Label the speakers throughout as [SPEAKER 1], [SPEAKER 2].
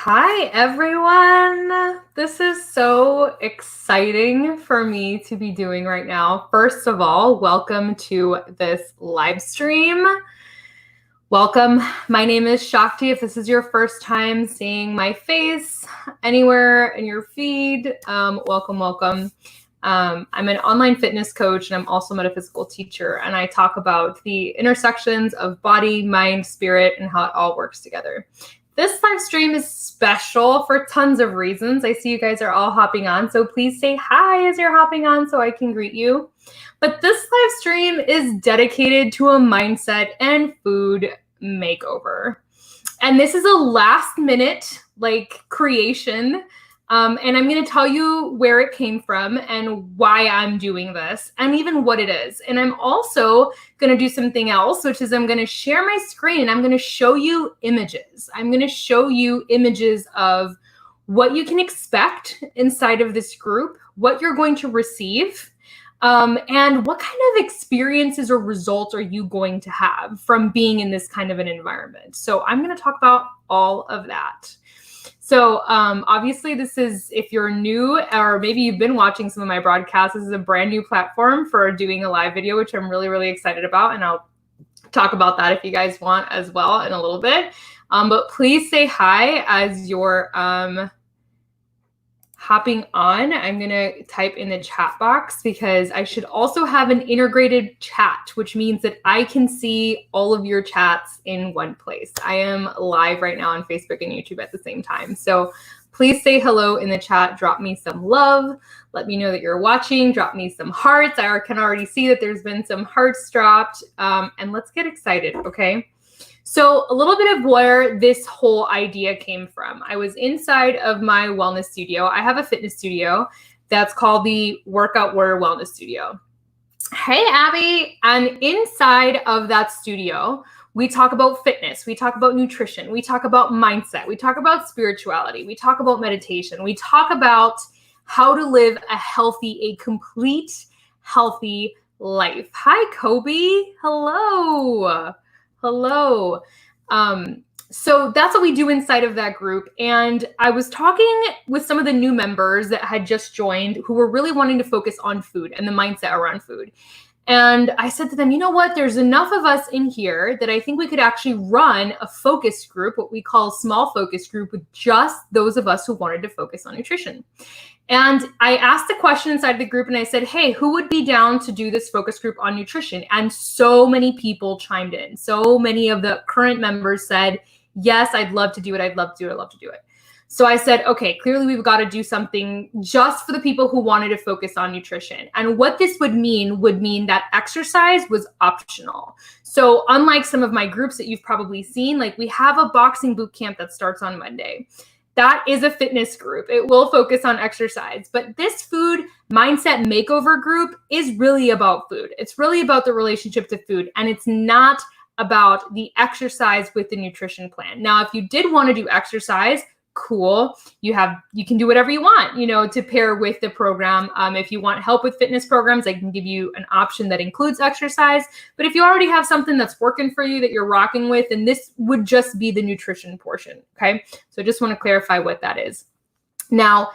[SPEAKER 1] Hi, everyone. This is so exciting for me to be doing right now. First of all, welcome to this live stream. Welcome. My name is Shakti. If this is your first time seeing my face anywhere in your feed, welcome. I'm an online fitness coach, and I'm also a metaphysical teacher, and I talk about the intersections of body, mind, spirit, and how it all works together. This live stream is special for tons of reasons. I see you guys are all hopping on, so please say hi as you're hopping on so I can greet you. But this live stream is dedicated to a mindset and food makeover. And this is a last minute creation. And I'm going to tell you where it came from and why I'm doing this and even what it is. And I'm also going to do something else, which is I'm going to share my screen and I'm going to show you images. I'm going to show you images of what you can expect inside of this group, what you're going to receive, and what kind of experiences or results are you going to have from being in this kind of an environment. So I'm going to talk about all of that. So obviously this is, if you're new or maybe you've been watching some of my broadcasts, this is a brand new platform for doing a live video, which I'm really, really excited about. And I'll talk about that if you guys want as well in a little bit. But please say hi as you're hopping on. I'm going to type in the chat box because I should also have an integrated chat, which means that I can see all of your chats in one place. I am live right now on Facebook and YouTube at the same time. So please say hello in the chat. Drop me some love. Let me know that you're watching. Drop me some hearts. I can already see that there's been some hearts dropped. And let's get excited, okay? So a little bit of where this whole idea came from. I was inside of my wellness studio. I have a fitness studio that's called the Workout Warrior Wellness Studio. Hey, Abby. And inside of that studio, we talk about fitness. We talk about nutrition. We talk about mindset. We talk about spirituality. We talk about meditation. We talk about how to live a complete, healthy life. Hi, Kobe. Hello. Hello. So that's what we do inside of that group. And I was talking with some of the new members that had just joined who were really wanting to focus on food and the mindset around food. And I said to them, you know what, there's enough of us in here that I think we could actually run a focus group, what we call a small focus group, with just those of us who wanted to focus on nutrition. And I asked a question inside the group and I said, hey, who would be down to do this focus group on nutrition? And so many people chimed in. So many of the current members said, yes, I'd love to do it. I'd love to do it. I'd love to do it. So I said, okay, clearly we've got to do something just for the people who wanted to focus on nutrition. And what this would mean that exercise was optional. So unlike some of my groups that you've probably seen, like we have a boxing boot camp that starts on Monday. That is a fitness group. It will focus on exercise. But this food mindset makeover group is really about food. It's really about the relationship to food. And it's not about the exercise with the nutrition plan. Now, if you did want to do exercise, cool. You can do whatever you want, to pair with the program. If you want help with fitness programs, I can give you an option that includes exercise. But if you already have something that's working for you that you're rocking with, then this would just be the nutrition portion. Okay. So I just want to clarify what that is. Now,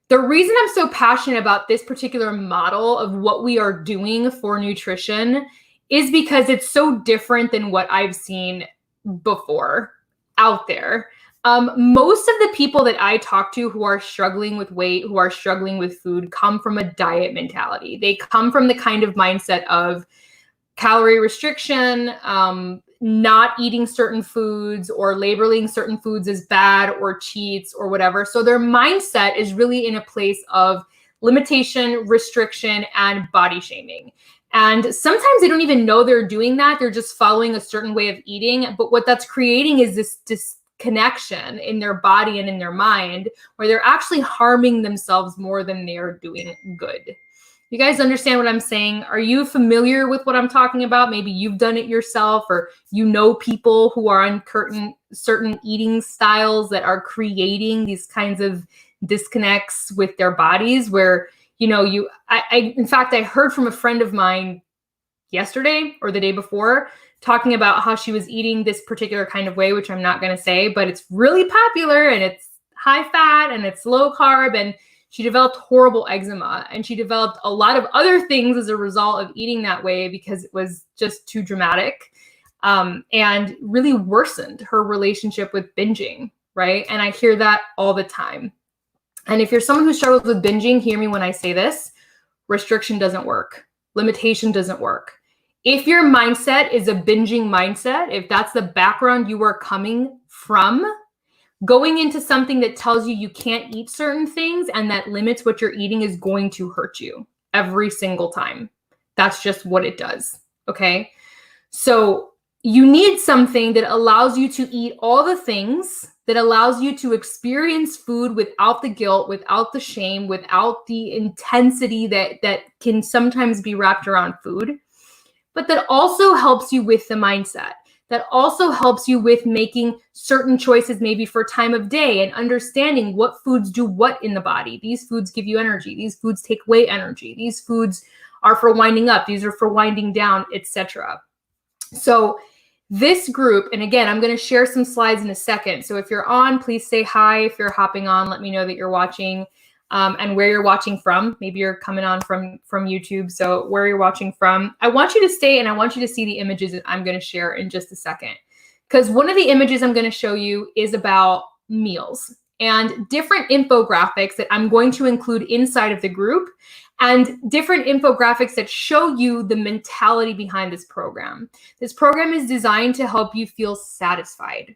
[SPEAKER 1] the reason I'm so passionate about this particular model of what we are doing for nutrition is because it's so different than what I've seen before out there. Most of the people that I talk to who are struggling with weight, who are struggling with food, come from a diet mentality. They come from the kind of mindset of calorie restriction, not eating certain foods or labeling certain foods as bad or cheats or whatever. So their mindset is really in a place of limitation, restriction, and body shaming. And sometimes they don't even know they're doing that. They're just following a certain way of eating. But what that's creating is this disconnection in their body and in their mind where they're actually harming themselves more than they're doing good. You guys understand what I'm saying? Are you familiar with what I'm talking about? Maybe you've done it yourself, or people who are on certain eating styles that are creating these kinds of disconnects with their bodies where, in fact, I heard from a friend of mine yesterday or the day before, talking about how she was eating this particular kind of way, which I'm not going to say, but it's really popular and it's high fat and it's low carb. And she developed horrible eczema, and she developed a lot of other things as a result of eating that way because it was just too dramatic, and really worsened her relationship with binging, right? And I hear that all the time. And if you're someone who struggles with binging, hear me when I say this: restriction doesn't work. Limitation doesn't work. If your mindset is a binging mindset, if that's the background you are coming from, going into something that tells you you can't eat certain things and that limits what you're eating is going to hurt you every single time. That's just what it does, okay? So you need something that allows you to eat all the things, that allows you to experience food without the guilt, without the shame, without the intensity that can sometimes be wrapped around food, but that also helps you with the mindset, that also helps you with making certain choices, maybe for time of day, and understanding what foods do what in the body. These foods give you energy. These foods take away energy. These foods are for winding up. These are for winding down, etc. So this group, and again, I'm going to share some slides in a second. So if you're on, please say hi. If you're hopping on, let me know that you're watching, and where you're watching from. Maybe you're coming on from YouTube. So where you're watching from, I want you to stay and I want you to see the images that I'm going to share in just a second. Because one of the images I'm going to show you is about meals and different infographics that I'm going to include inside of the group, and different infographics that show you the mentality behind this program. This program is designed to help you feel satisfied.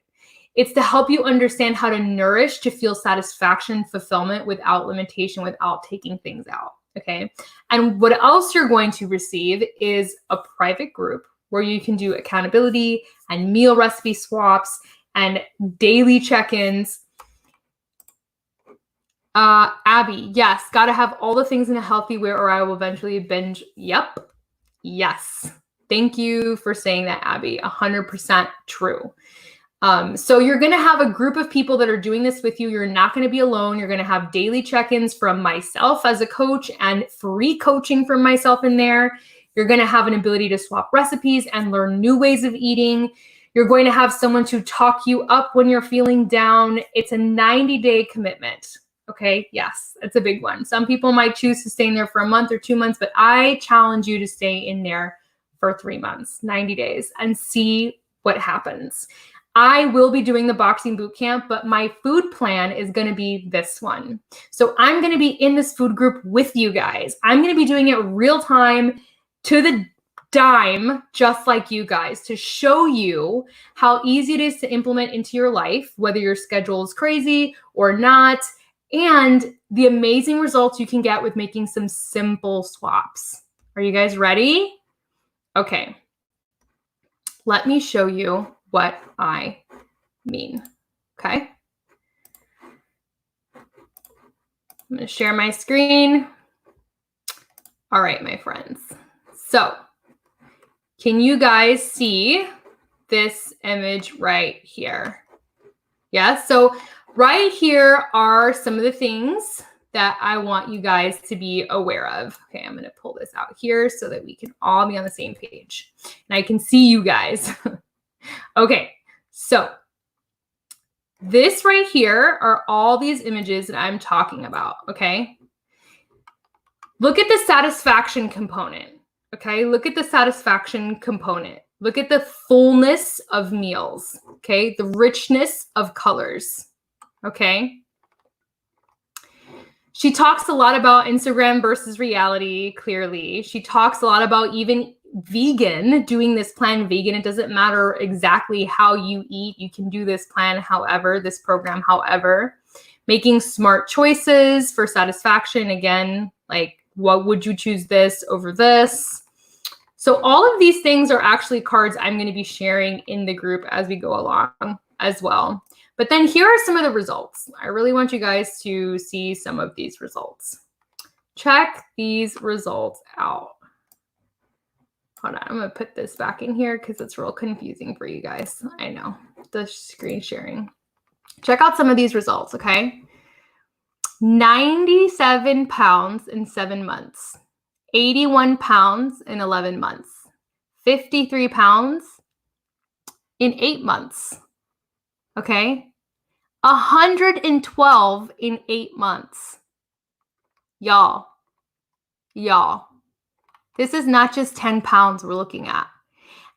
[SPEAKER 1] It's to help you understand how to nourish, to feel satisfaction, fulfillment without limitation, without taking things out, okay? And what else you're going to receive is a private group where you can do accountability and meal recipe swaps and daily check-ins. Abby, yes, got to have all the things in a healthy way or I will eventually binge. Yep. Yes. Thank you for saying that, Abby. 100% true. So you're going to have a group of people that are doing this with you. You're not going to be alone. You're going to have daily check-ins from myself as a coach and free coaching from myself in there. You're going to have an ability to swap recipes and learn new ways of eating. You're going to have someone to talk you up when you're feeling down. It's a 90-day commitment. Okay, yes, it's a big one. Some people might choose to stay in there for a month or 2 months, but I challenge you to stay in there for 3 months, 90 days, and see what happens. I will be doing the boxing boot camp, but my food plan is going to be this one. So I'm going to be in this food group with you guys. I'm going to be doing it real time to the dime, just like you guys, to show you how easy it is to implement into your life, whether your schedule is crazy or not, and the amazing results you can get with making some simple swaps. Are you guys ready? Okay. Let me show you what I mean. Okay. I'm going to share my screen. All right, my friends. So can you guys see this image right here? Yeah. So right here are some of the things that I want you guys to be aware of. Okay, I'm going to pull this out here so that we can all be on the same page and I can see you guys. Okay, so this right here are all these images that I'm talking about, okay? Look at the satisfaction component, okay? Look at the satisfaction component. Look at the fullness of meals, okay? The richness of colors. Okay. She talks a lot about Instagram versus reality, clearly. She talks a lot about even vegan, doing this plan vegan. It doesn't matter exactly how you eat. You can do this plan however, this program however. Making smart choices for satisfaction. Again, like what would you choose this over this? So all of these things are actually cards I'm going to be sharing in the group as we go along as well. But then here are some of the results. I really want you guys to see some of these results. Check these results out. Hold on, I'm going to put this back in here because it's real confusing for you guys. I know, the screen sharing. Check out some of these results, okay? 97 pounds in 7 months. 81 pounds in 11 months. 53 pounds in 8 months. Okay? 112 in 8 months. Y'all, this is not just 10 pounds we're looking at.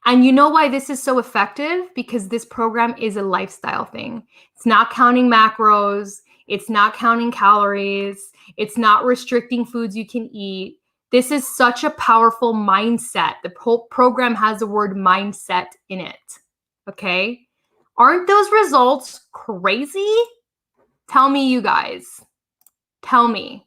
[SPEAKER 1] And you know why this is so effective? Because this program is a lifestyle thing. It's not counting macros. It's not counting calories. It's not restricting foods you can eat. This is such a powerful mindset. The whole program has the word mindset in it. Okay? Aren't those results crazy? Tell me, you guys. Tell me.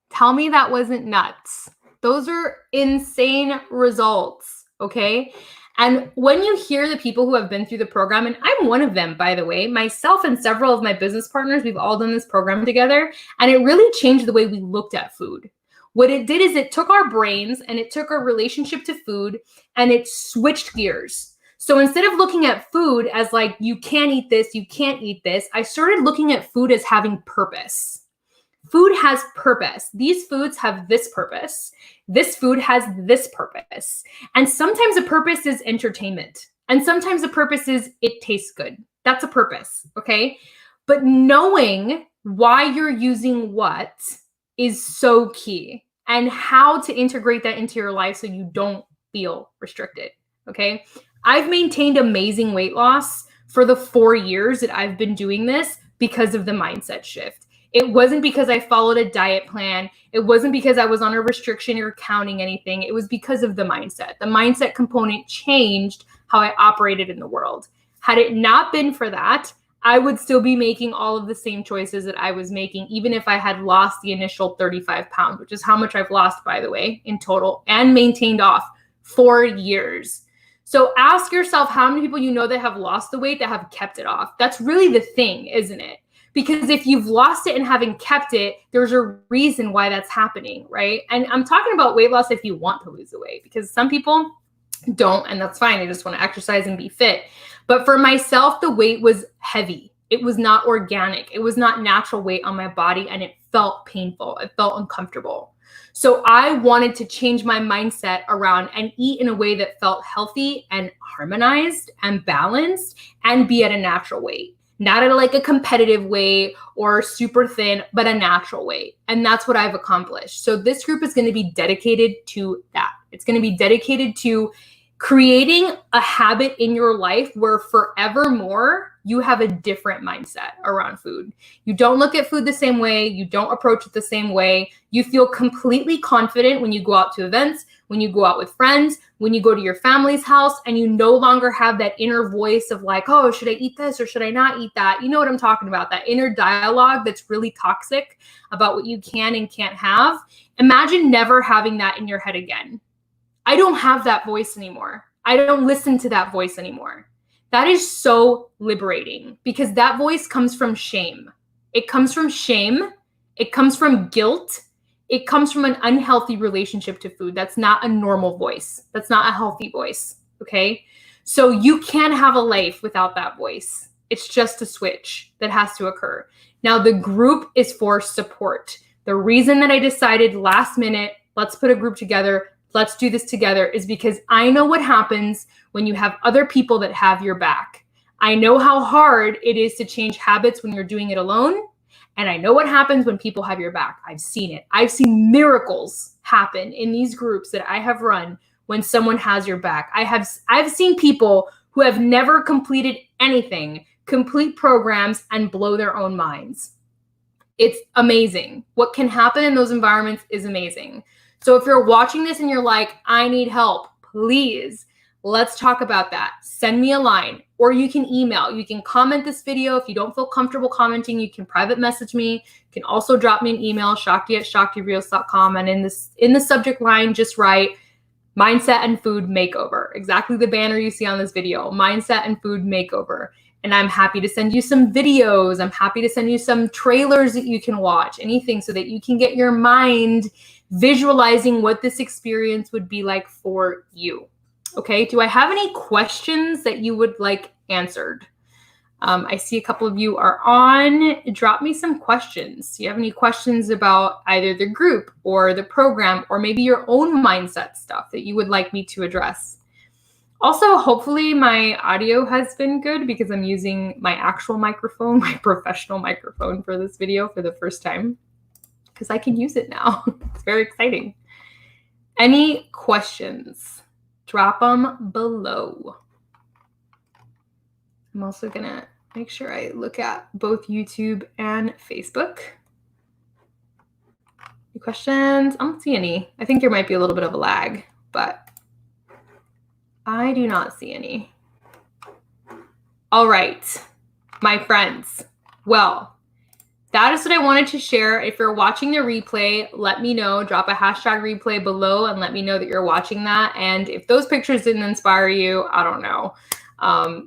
[SPEAKER 1] Tell me that wasn't nuts. Those are insane results. Okay? And when you hear the people who have been through the program, and I'm one of them, by the way, myself and several of my business partners, we've all done this program together, and it really changed the way we looked at food. What it did is it took our brains and it took our relationship to food and it switched gears. So instead of looking at food as like, you can't eat this, you can't eat this, I started looking at food as having purpose. Food has purpose. These foods have this purpose. This food has this purpose. And sometimes the purpose is entertainment. And sometimes the purpose is it tastes good. That's a purpose, okay? But knowing why you're using what is so key, and how to integrate that into your life so you don't feel restricted, okay? I've maintained amazing weight loss for the 4 years that I've been doing this because of the mindset shift. It wasn't because I followed a diet plan. It wasn't because I was on a restriction or counting anything. It was because of the mindset. The mindset component changed how I operated in the world. Had it not been for that, I would still be making all of the same choices that I was making, even if I had lost the initial 35 pounds, which is how much I've lost, by the way, in total, and maintained off 4 years. So ask yourself how many people you know that have lost the weight that have kept it off. That's really the thing, isn't it? Because if you've lost it and haven't kept it, there's a reason why that's happening, right? And I'm talking about weight loss if you want to lose the weight, because some people don't, and that's fine. They just want to exercise and be fit. But for myself, the weight was heavy. It was not organic. It was not natural weight on my body, and it felt painful. It felt uncomfortable. So I wanted to change my mindset around and eat in a way that felt healthy and harmonized and balanced and be at a natural weight. Not at like a competitive weight or super thin, but a natural weight. And that's what I've accomplished. So this group is going to be dedicated to that. It's going to be dedicated to creating a habit in your life where forevermore you have a different mindset around food. You don't look at food the same way. You don't approach it the same way. You feel completely confident when you go out to events, when you go out with friends, when you go to your family's house, and you no longer have that inner voice of like, oh, should I eat this or should I not eat that? You know what I'm talking about, that inner dialogue that's really toxic about what you can and can't have. Imagine never having that in your head again. I don't have that voice anymore. I don't listen to that voice anymore. That is so liberating because that voice comes from shame. It comes from shame. It comes from guilt. It comes from an unhealthy relationship to food. That's not a normal voice. That's not a healthy voice, okay? So you can't have a life without that voice. It's just a switch that has to occur. Now, the group is for support. The reason that I decided last minute, let's put a group together, let's do this together, is because I know what happens when you have other people that have your back. I know how hard it is to change habits when you're doing it alone. And I know what happens when people have your back. I've seen it. I've seen miracles happen in these groups that I have run when someone has your back. I've seen people who have never completed anything, complete programs and blow their own minds. It's amazing. What can happen in those environments is amazing. So if you're watching this and you're like, I need help, please, let's talk about that. Send me a line, or you can email. You can comment this video. If you don't feel comfortable commenting, you can private message me. You can also drop me an email, shakti@shaktireels.com. And in the subject line, just write mindset and food makeover. Exactly the banner you see on this video, mindset and food makeover. And I'm happy to send you some videos. I'm happy to send you some trailers that you can watch, anything so that you can get your mind visualizing what this experience would be like for you. Okay, do I have any questions that you would like answered? I see a couple of you are on. Drop me some questions. Do you have any questions about either the group or the program or maybe your own mindset stuff that you would like me to address? Also, hopefully my audio has been good because I'm using my actual microphone, my professional microphone for this video for the first time because I can use it now. It's very exciting. Any questions? Drop them below. I'm also gonna make sure I look at both YouTube and Facebook. Any questions? I don't see any. I think there might be a little bit of a lag, but I do not see any. All right, my friends. Well, that is what I wanted to share. If you're watching the replay, let me know. Drop a hashtag replay below and let me know that you're watching that. And if those pictures didn't inspire you, I don't know.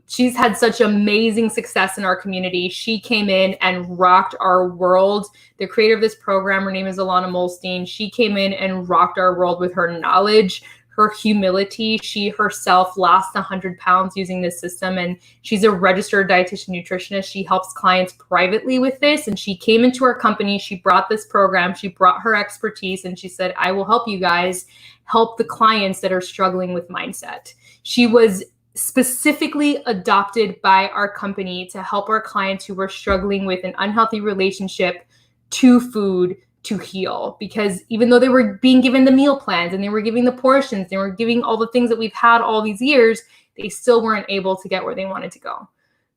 [SPEAKER 1] She's had such amazing success in our community. She came in and rocked our world. The creator of this program, her name is Alana Molstein. She came in and rocked our world with her knowledge, her humility. She herself lost 100 pounds using this system, and she's a registered dietitian nutritionist. She helps clients privately with this, and she came into our company. She brought this program. She brought her expertise, and she said, I will help you guys help the clients that are struggling with mindset. She was specifically adopted by our company to help our clients who were struggling with an unhealthy relationship to food to heal, because even though they were being given the meal plans and they were giving the portions, they were giving all the things that we've had all these years, they still weren't able to get where they wanted to go.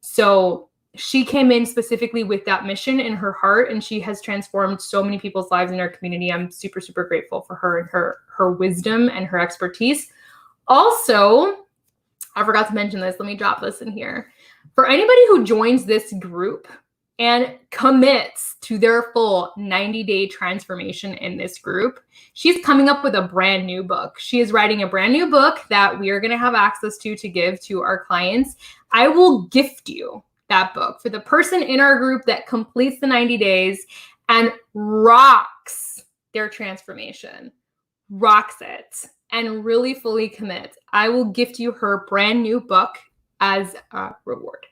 [SPEAKER 1] So she came in specifically with that mission in her heart, and she has transformed so many people's lives in our community. I'm super, super grateful for her and her wisdom and her expertise. Also, I forgot to mention this. Let me drop this in here. For anybody who joins this group and commits to their full 90-day transformation in this group, she's coming up with a brand new book. She is writing a brand new book that we are going to have access to give to our clients. I will gift you that book for the person in our group that completes the 90 days and rocks their transformation, rocks it, and really fully commit. I will gift you her brand new book as a reward.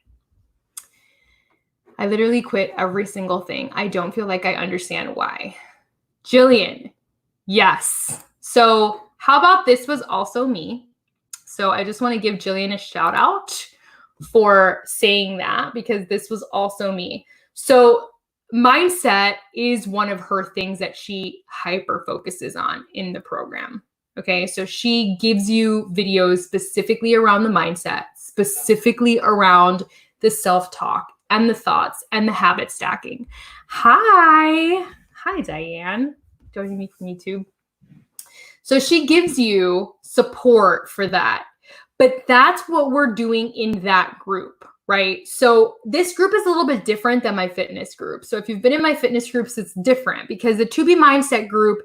[SPEAKER 1] I literally quit every single thing. I don't feel like I understand why. Jillian, yes. So how about this was also me? So I just want to give Jillian a shout out for saying that, because this was also me. So mindset is one of her things that she hyper focuses on in the program. Okay, so she gives you videos specifically around the mindset, specifically around the self-talk and the thoughts and the habit stacking. Hi, Diane, joining me from YouTube. So she gives you support for that, but that's what we're doing in that group, right? So this group is a little bit different than my fitness group. So if you've been in my fitness groups, it's different because the To Be Mindset group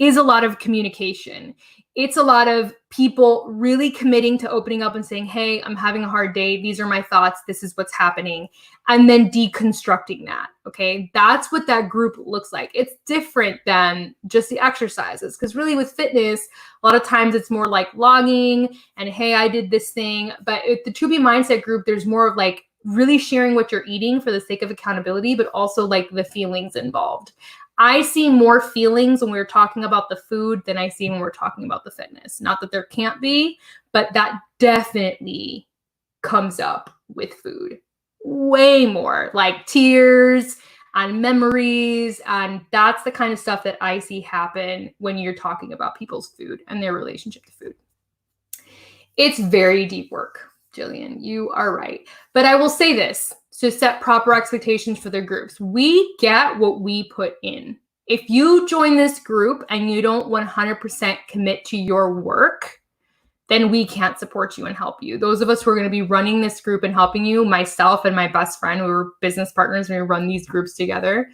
[SPEAKER 1] is a lot of communication. It's a lot of people really committing to opening up and saying, hey, I'm having a hard day. These are my thoughts. This is what's happening. And then deconstructing that. Okay. That's what that group looks like. It's different than just the exercises. Because really with fitness, a lot of times it's more like logging and, hey, I did this thing. But with the To Be Mindset group, there's more of like really sharing what you're eating for the sake of accountability, but also like the feelings involved. I see more feelings when we're talking about the food than I see when we're talking about the fitness. Not that there can't be, but that definitely comes up with food. Way more, like tears and memories. And that's the kind of stuff that I see happen when you're talking about people's food and their relationship to food. It's very deep work, Jillian. You are right. But I will say this. To set proper expectations for their groups. We get what we put in. If you join this group and you don't 100% commit to your work, then we can't support you and help you. Those of us who are going to be running this group and helping you, myself and my best friend, we were business partners and we run these groups together.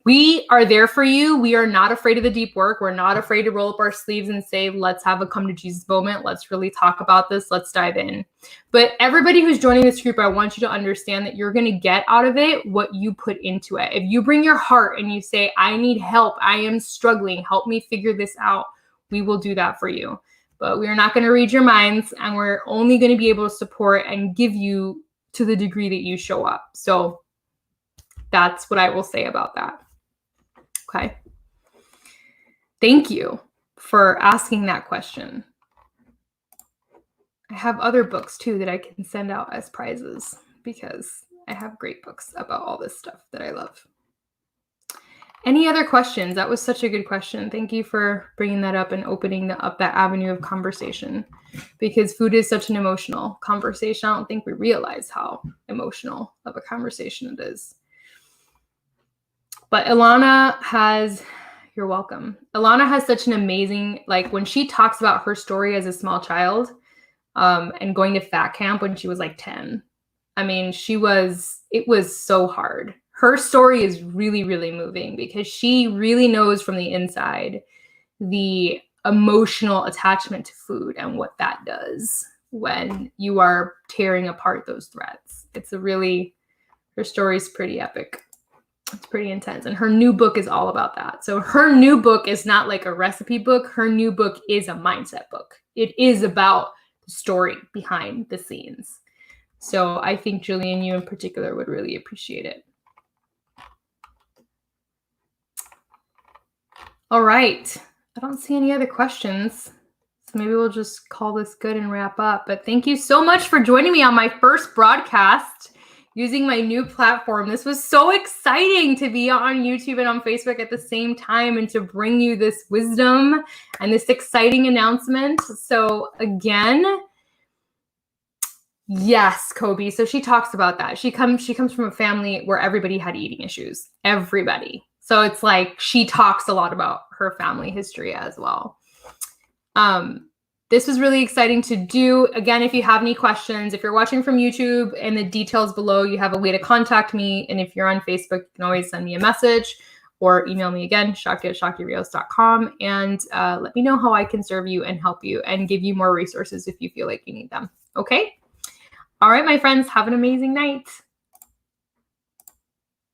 [SPEAKER 1] We are there for you. We are not afraid of the deep work. We're not afraid to roll up our sleeves and say, let's have a come to Jesus moment. Let's really talk about this. Let's dive in. But everybody who's joining this group, I want you to understand that you're going to get out of it what you put into it. If you bring your heart and you say, I need help, I am struggling, help me figure this out, we will do that for you. But we are not going to read your minds, and we're only going to be able to support and give you to the degree that you show up. So that's what I will say about that. Okay. Thank you for asking that question. I have other books too that I can send out as prizes because I have great books about all this stuff that I love. Any other questions? That was such a good question. Thank you for bringing that up and opening up that avenue of conversation, because food is such an emotional conversation. I don't think we realize how emotional of a conversation it is. But Ilana has, you're welcome. Ilana has such an amazing, like when she talks about her story as a small child, and going to fat camp when she was like 10. I mean, it was so hard. Her story is really, really moving because she really knows from the inside the emotional attachment to food and what that does when you are tearing apart those threads. Her story is pretty epic. It's pretty intense. And her new book is all about that. So her new book is not like a recipe book. Her new book is a mindset book. It is about the story behind the scenes. So I think Julian, you in particular would really appreciate it. All right. I don't see any other questions. So maybe we'll just call this good and wrap up. But thank you so much for joining me on my first broadcast using my new platform. This was so exciting to be on YouTube and on Facebook at the same time and to bring you this wisdom and this exciting announcement. So again, yes, Kobe. So she talks about that. She comes from a family where everybody had eating issues. Everybody. So it's like she talks a lot about her family history as well. This was really exciting to do. Again, if you have any questions, if you're watching from YouTube, in the details below, you have a way to contact me. And if you're on Facebook, you can always send me a message or email me again, shakti@shakirios.com, and let me know how I can serve you and help you and give you more resources if you feel like you need them. Okay? All right, my friends, have an amazing night.